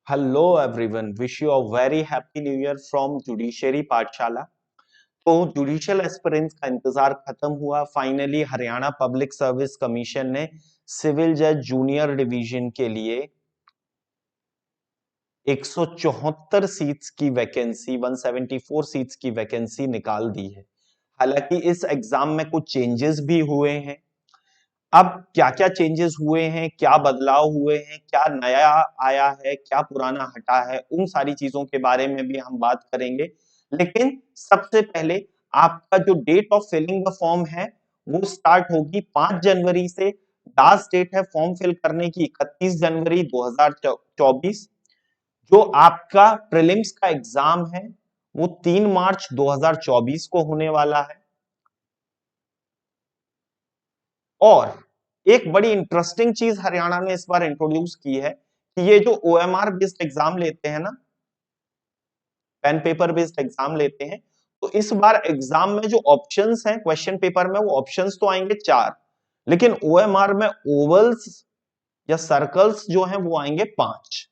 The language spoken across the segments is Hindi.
Hello everyone, wish you a very happy new year from judiciary पाठशाला। तो जुडिशियल एस्पिरेंट्स का इंतजार खत्म हुआ। Finally Haryana public service commission ने सिविल जज जूनियर डिवीजन के लिए 174 सीट्स की वैकेंसी 174 सीट्स की वैकेंसी निकाल दी है। हालांकि इस एग्जाम में कुछ चेंजेस भी हुए हैं। अब क्या क्या चेंजेस हुए हैं, क्या बदलाव हुए हैं, क्या नया आया है, क्या पुराना हटा है, उन सारी चीजों के बारे में भी हम बात करेंगे। लेकिन सबसे पहले आपका जो date of filling the form है वो स्टार्ट होगी 5 जनवरी से। लास्ट डेट है फॉर्म फिल करने की 31 जनवरी 2024। जो आपका प्रीलिम्स का एग्जाम है वो 3 मार्च 2024 को होने वाला है। और एक बड़ी इंटरेस्टिंग चीज हरियाणा ने इस बार इंट्रोड्यूस की है कि ये जो ओएमआर बेस्ड एग्जाम लेते हैं ना, पेन पेपर बेस्ड एग्जाम लेते हैं, तो इस बार एग्जाम में जो ऑप्शंस हैं क्वेश्चन पेपर में, वो ऑप्शंस तो आएंगे 4, लेकिन ओएमआर में ओवल्स या सर्कल्स जो हैं वो आएंगे 5।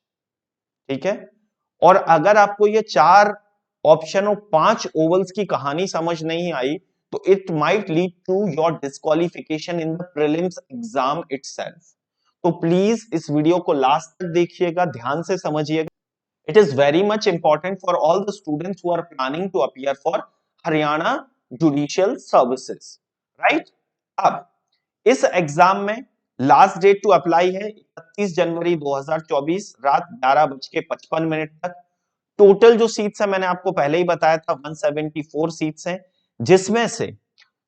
ठीक है। और अगर आपको ये 4 ऑप्शन और 5 ओवल्स की कहानी समझ नहीं आई तो it might lead to your disqualification in the prelims exam itself. तो प्लीज इस वीडियो को लास्ट तक देखिएगा, ध्यान से समझिएगा। It is very much important for all the students who are planning to appear for Haryana judicial services, right. अब इस एग्जाम में लास्ट डेट टू अप्लाई है 31 जनवरी 2024 रात 11:55 तक। टोटल जो सीट्स है मैंने आपको पहले ही बताया था 174 सीट्स हैं, जिसमें से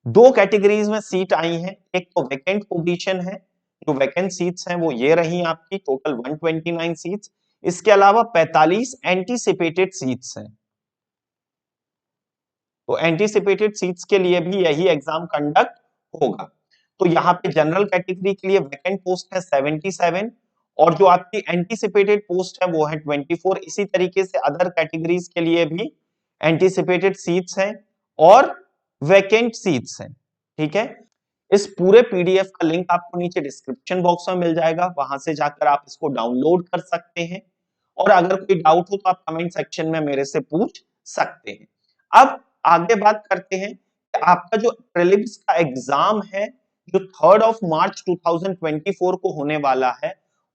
दो कैटेगरीज में सीट आई हैं। एक तो वैकेंट पोजीशन है, जो वैकेंट सीट्स हैं वो ये रही आपकी, टोटल 129 सीट्स। इसके अलावा 45 एंटीसिपेटेड सीट्स हैं। तो एंटीसिपेटेड सीट्स के लिए भी यही एग्जाम कंडक्ट होगा। तो यहाँ पे जनरल कैटेगरी के लिए वैकेंट पोस्ट है 77, और जो आपकी एंटीसिपेटेड पोस्ट है वो है 24। इसी तरीके से अदर कैटेगरीज के लिए भी एंटीसिपेटेड सीट्स हैं और वैकेंट सीट्स हैं। ठीक है। इस पूरे पीडीएफ का लिंक आपको नीचे डिस्क्रिप्शन बॉक्स में मिल जाएगा, वहां से जाकर आप इसको डाउनलोड कर सकते हैं। और अगर कोई डाउट हो तो आप कमेंट सेक्शन में मेरे से पूछ सकते हैं। अब आगे बात करते हैं कि आपका जो प्रीलिम्स का एग्जाम है जो 3 मार्च 2024 को होने वाला है,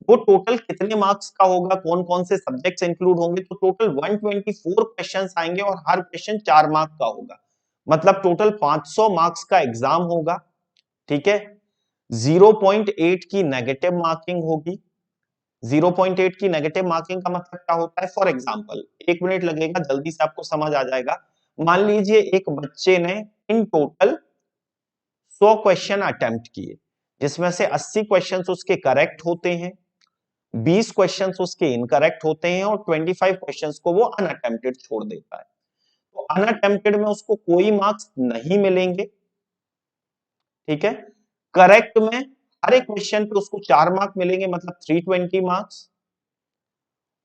वो टोटल कितने मार्क्स का होगा, कौन कौन से सब्जेक्ट्स इंक्लूड होंगे, तो टोटल 124 क्वेश्चंस आएंगे और हर क्वेश्चन 4 मार्क का होगा। मतलब टोटल 500 मार्क्स का एग्जाम होगा। ठीक है। 0.8 की नेगेटिव मार्किंग होगी। 0.8 की नेगेटिव मार्किंग का मतलब क्या होता है? फॉर एग्जाम्पल, 1 मिनट लगेगा, जल्दी से आपको समझ आ जाएगा। मान लीजिए एक बच्चे ने इन टोटल 100 क्वेश्चन अटेम्प्ट किए, जिसमें से 80 क्वेश्चंस उसके करेक्ट होते हैं, 20 क्वेश्चंस उसके इनकरेक्ट होते हैं और 25 क्वेश्चंस को वो अनअटेम्प्टेड छोड़ देता है। तो अनअटेम्प्टेड में उसको कोई मार्क्स नहीं मिलेंगे। ठीक है। करेक्ट में हर एक क्वेश्चन पे उसको 4 मार्क मिलेंगे, मतलब 320 मार्क्स।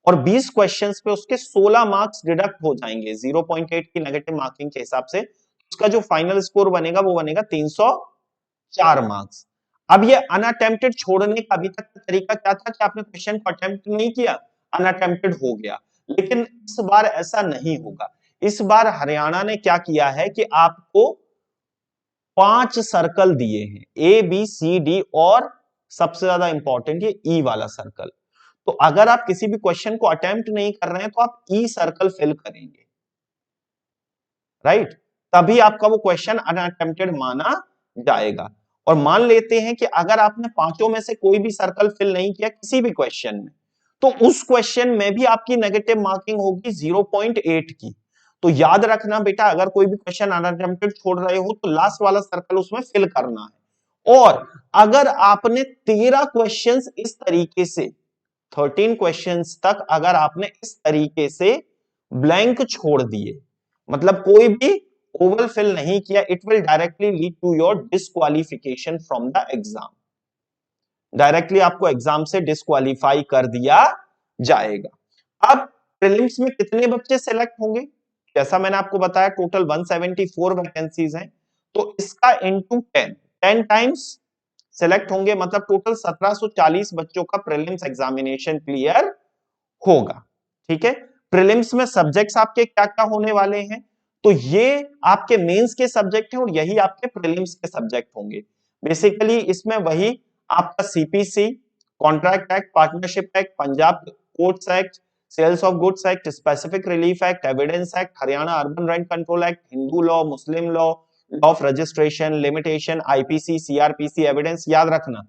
और 20 क्वेश्चंस पे उसके 16 मार्क्स डिडक्ट हो जाएंगे 0.8 की नेगेटिव मार्किंग के हिसाब से। उसका जो फाइनल स्कोर बनेगा वो बनेगा 304 मार्क्स। अब ये अनअटेम्प्टेड छोड़ने का अभी तक का तरीका क्या था कि आपने क्वेश्चन को अटेम्प्ट नहीं किया, अनअटेम्प्टेड हो गया। लेकिन इस बार ऐसा नहीं होगा। इस बार हरियाणा ने क्या किया है कि आपको 5 सर्कल दिए हैं, ए बी सी डी, और सबसे ज्यादा इंपॉर्टेंट ये ई वाला सर्कल। तो अगर आप किसी भी क्वेश्चन को अटेम्प्ट नहीं कर रहे हैं तो आप ई सर्कल फिल करेंगे, राइट। तभी आपका वो क्वेश्चन अनअटेम्प्टेड माना जाएगा। और मान लेते हैं कि अगर आपने पांचों में से कोई भी सर्कल फिल नहीं किया किसी भी क्वेश्चन में, तो उस क्वेश्चन में भी आपकी नेगेटिव मार्किंग होगी 0.8 की। तो याद रखना बेटा, अगर कोई भी क्वेश्चन अनअटेम्प्टेड छोड़ रहे हो तो लास्ट वाला सर्कल उसमें फिल करना है। और अगर आपने 13 क्वेश्चंस इस तरीके से, 13 क्वेश्चंस तक अगर आपने इस तरीके से ब्लैंक छोड़ दिए, मतलब कोई भी ओवल फिल नहीं किया, it will directly lead to your disqualification from the exam. Directly आपको एग्जाम से डिस्क्वालीफाई कर दिया जाएगा। अब प्रीलिम्स में कितने बच्चे सेलेक्ट होंगे? जैसा मैंने आपको बताया टोटल 174 वैकेंसीज हैं, तो इसका इनटू 10 टाइम्स सेलेक्ट होंगे, मतलब टोटल 1740 बच्चों का प्रीलिम्स एग्जामिनेशन क्लियर होगा। ठीक है, प्रीलिम्स में सब्जेक्ट्स आपके क्या क्या होने वाले हैं, तो ये आपके मेंस के सब्जेक्ट हैं और यही आपके प्रीलिम्स के सब्जेक्ट होंगे। बेसिकली इसमें वही आपका CPC, contract act, partnership act, Punjab courts act, sales of goods act, specific relief act, evidence act, Haryana urban rent control act, Hindu law, Muslim law, law of registration, limitation, IPC, CrPC, evidence, याद रखना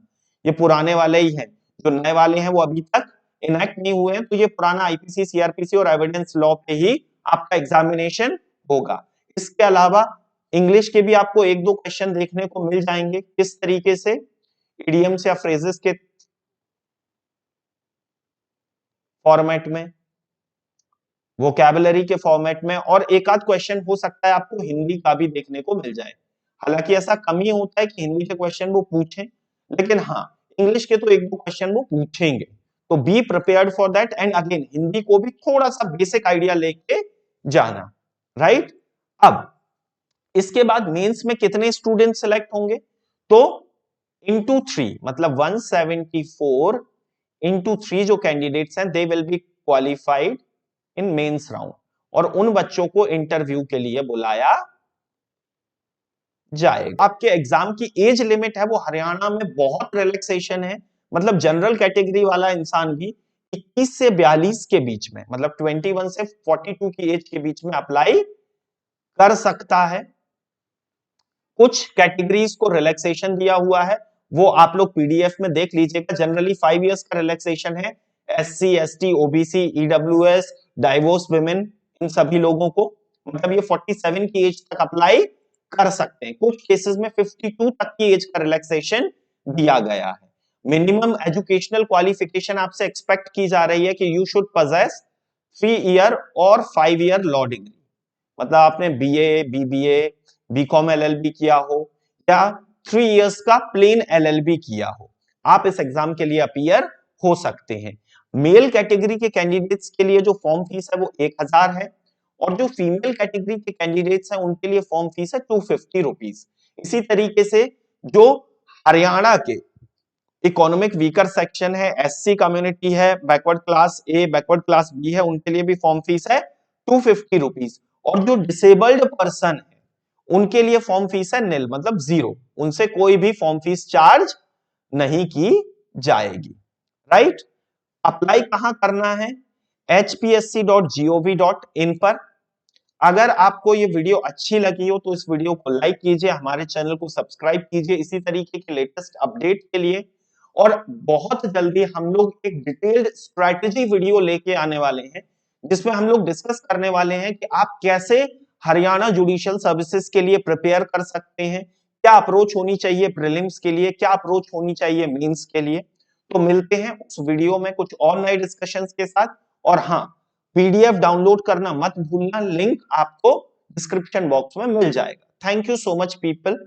ये पुराने वाले ही हैं, जो नए वाले हैं वो अभी तक इनएक्ट नहीं हुए हैं, तो ये पुराना आईपीसी, सीआरपीसी और एविडेंस लॉ पे ही आपका एग्जामिनेशन होगा। इसके अलावा इंग्लिश के भी आपको एक दो क्वेश्चन देखने को मिल जाएंगे, किस तरीके से, इडियम्स या फ्रेजेस के फॉर्मेट में, वोकैबुलरी के फॉर्मेट में, और एक आध क्वेश्चन हो सकता है आपको हिंदी का भी देखने को मिल जाए। हालांकि ऐसा कम ही होता है कि हिंदी के क्वेश्चन वो पूछें, लेकिन हाँ इंग्लिश के तो एक दो क्वेश्चन वो पूछेंगे, तो be prepared for that. And again Hindi को भी थोड़ा सा बेसिक आइडिया लेके जाना, राइट। अब इसके बाद मेंस में कितने स्टूडेंट सिलेक्ट होंगे, तो इंटू 3, मतलब 174 इंटू 3 जो कैंडिडेट्स हैं they will be qualified in mains round, और उन बच्चों को इंटरव्यू के लिए बुलाया जाएगा। आपके एग्जाम की एज लिमिट है वो हरियाणा में बहुत रिलैक्सेशन है, मतलब जनरल कैटेगरी वाला इंसान भी 21 से 42 के बीच में, मतलब 21 से 42 की एज के बीच में अप्लाई कर सकता है। कुछ कैटेगरीज को रिलैक्सेशन दिया हुआ है, वो आप लोग पीडीएफ में देख लीजिएगा। जनरली 5 इयर्स का रिलैक्सेशन है SC, ST, OBC, EWS, divorce women, इन सभी लोगों को, मतलब ये 47 की एज तक अप्लाई कर सकते हैं। कुछ केसेस में 52 तक की एज का रिलैक्सेशन दिया गया है। मिनिमम एजुकेशनल क्वालिफिकेशन आपसे एक्सपेक्ट की जा रही है कि यू शुड पजेस 3 ईयर और 5 ईयर लॉ डिग्री, मतलब आपने बीए, बीबीए, बीकॉम एलएलबी किया हो, या 3 इयर्स का प्लेन एलएलबी किया हो, आप इस एग्जाम के लिए अपीयर हो सकते हैं। मेल कैटेगरी के कैंडिडेट्स के लिए जो फॉर्म फीस है वो 1000 है, और जो फीमेल कैटेगरी के कैंडिडेट्स हैं उनके लिए फॉर्म फीस है 250 रुपीज। इसी तरीके से जो हरियाणा के इकोनॉमिक वीकर सेक्शन है, एससी कम्युनिटी है, backward class A, backward class B है, उनके लिए भी फॉर्म फीस है 250 रुपीज। और जो डिसेबल्ड पर्सन है उनके लिए फॉर्म फीस है निल, मतलब जीरो, उनसे कोई भी फॉर्म फीस चार्ज नहीं की जाएगी, राइट। अप्लाई कहां करना है, hpsc.gov.in पर। अगर आपको ये वीडियो अच्छी लगी हो तो इस वीडियो को लाइक कीजिए, हमारे चैनल को सब्सक्राइब कीजिए इसी तरीके के लेटेस्ट अपडेट के लिए। और बहुत जल्दी हम लोग एक डिटेल्ड स्ट्रैटेजी वीडियो लेके आने वाले हैं, जिसमें हम लोग डिस्कस करने वाले हैं कि आप कैसे हरियाणा जुडिशियल सर्विसेज के लिए प्रिपेयर कर सकते हैं, क्या अप्रोच होनी चाहिए प्रीलिम्स के लिए, क्या अप्रोच होनी चाहिए मेंस के लिए। तो मिलते हैं उस वीडियो में कुछ और नए डिस्कशंस के साथ। और हाँ, पीडीएफ डाउनलोड करना मत भूलना, लिंक आपको डिस्क्रिप्शन बॉक्स में मिल जाएगा। Thank you so much people.